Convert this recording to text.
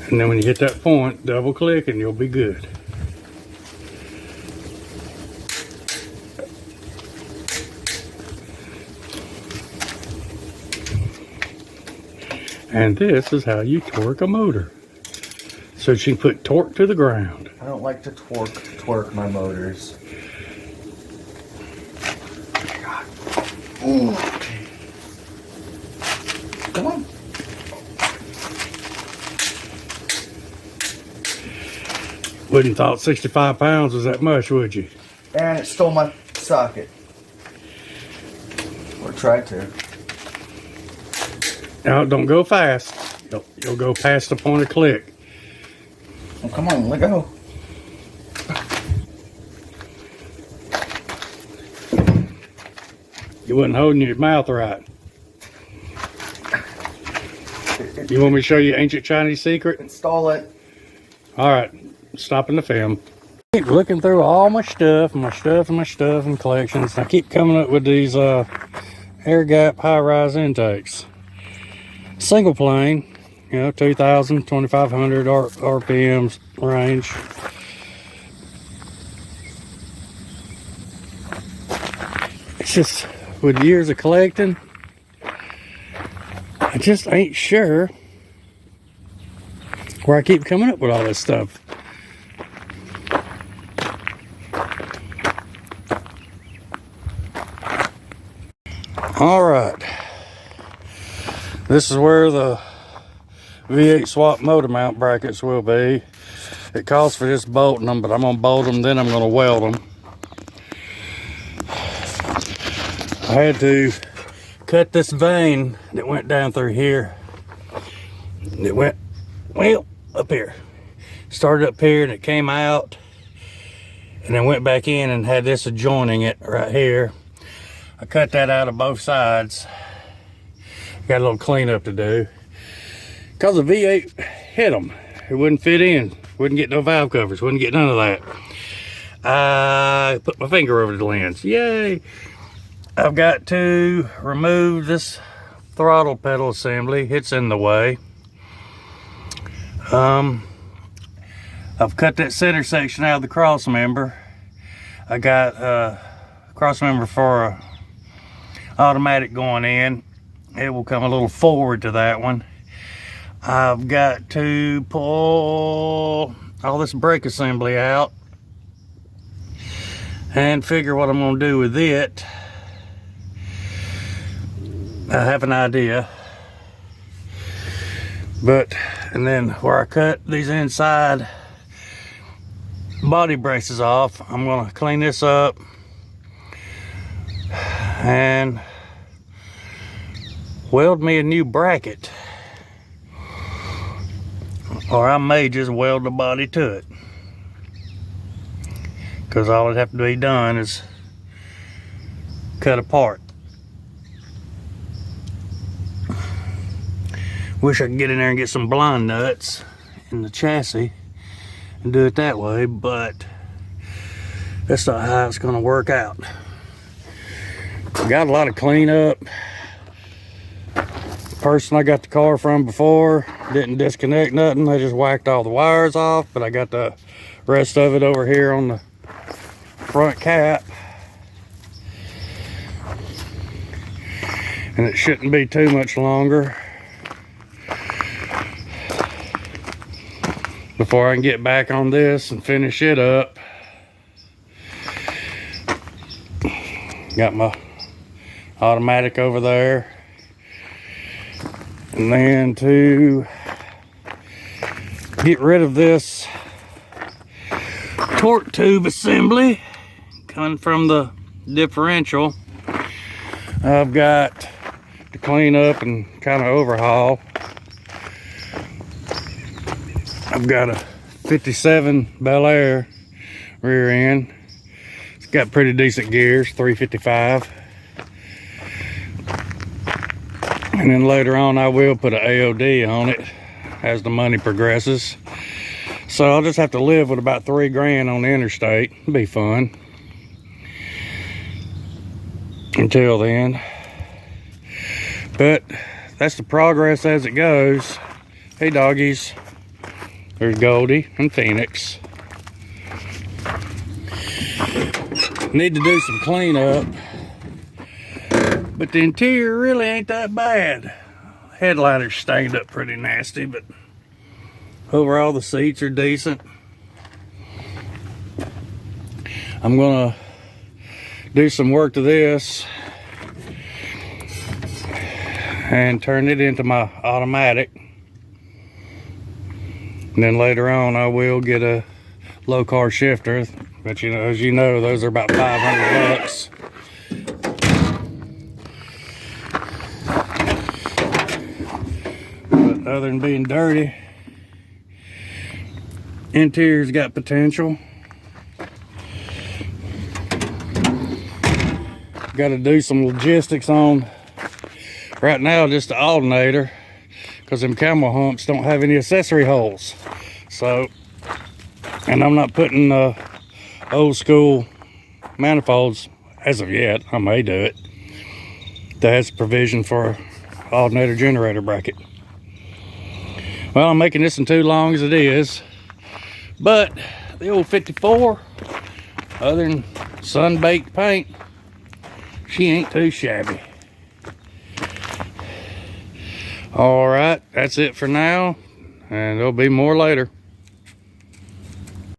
And then when you hit that point, double click and you'll be good. And this is how you torque a motor. So you can put torque to the ground. I don't like to twerk my motors. Ooh. Come on. Wouldn't thought 65 pounds was that much, would you? And it stole my socket. Or tried to. Now, don't go fast. You'll go past the point of click. Oh, come on, let go. You wasn't holding your mouth right. You want me to show you ancient Chinese secret? Install it. All right, stopping the film. Keep looking through all my stuff and collections. I keep coming up with these air gap high-rise intakes. Single plane, you know, 2,000, 2,500 RPMs range. It's just, with years of collecting, I just ain't sure where I keep coming up with all this stuff. All right, this is where the V8 swap motor mount brackets will be. It calls for just bolting them, but I'm gonna bolt them, then I'm gonna weld them. I had to cut this vein that went down through here. It went, well, up here. Started up here and it came out and then went back in and had this adjoining it right here. I cut that out of both sides. Got a little cleanup to do. Because the V8 hit them. It wouldn't fit in. Wouldn't get no valve covers. Wouldn't get none of that. I put my finger over the lens. Yay! I've got to remove this throttle pedal assembly. It's in the way. I've cut that center section out of the cross member. I got a cross member for a automatic going in. It will come a little forward to that one. I've got to pull all this brake assembly out and figure what I'm going to do with it. I have an idea, and then where I cut these inside body braces off, I'm going to clean this up and weld me a new bracket, or I may just weld the body to it, because all it have to be done is cut apart. Wish I could get in there and get some blind nuts in the chassis and do it that way, but that's not how it's going to work out. Got a lot of cleanup. Person I got the car from before didn't disconnect nothing. They just whacked all the wires off, but I got the rest of it over here on the front cap. And it shouldn't be too much longer before I can get back on this and finish it up. Got my automatic over there. And then to get rid of this torque tube assembly coming from the differential, I've got to clean up and kind of overhaul. I've got a 57 BelAir rear end. It's got pretty decent gears, 355. And then later on I will put an AOD on it as the money progresses. So I'll just have to live with about $3 grand on the interstate. It'll be fun. Until then. But that's the progress as it goes. Hey doggies. There's Goldie and Phoenix. Need to do some cleanup, but the interior really ain't that bad. Headliner's stained up pretty nasty, but overall the seats are decent. I'm gonna do some work to this and turn it into my automatic. And then later on I will get a low car shifter, but you know, as you know, those are about 500 bucks. But other than being dirty, interior's got potential. Got to do some logistics on right now, just the alternator, because them camel humps don't have any accessory holes. So, and I'm not putting old school manifolds as of yet. I may do it. That has provision for alternator generator bracket. Well, I'm making this one too long as it is, but the old 54, other than sun-baked paint, she ain't too shabby. All right, that's it for now, and there'll be more later.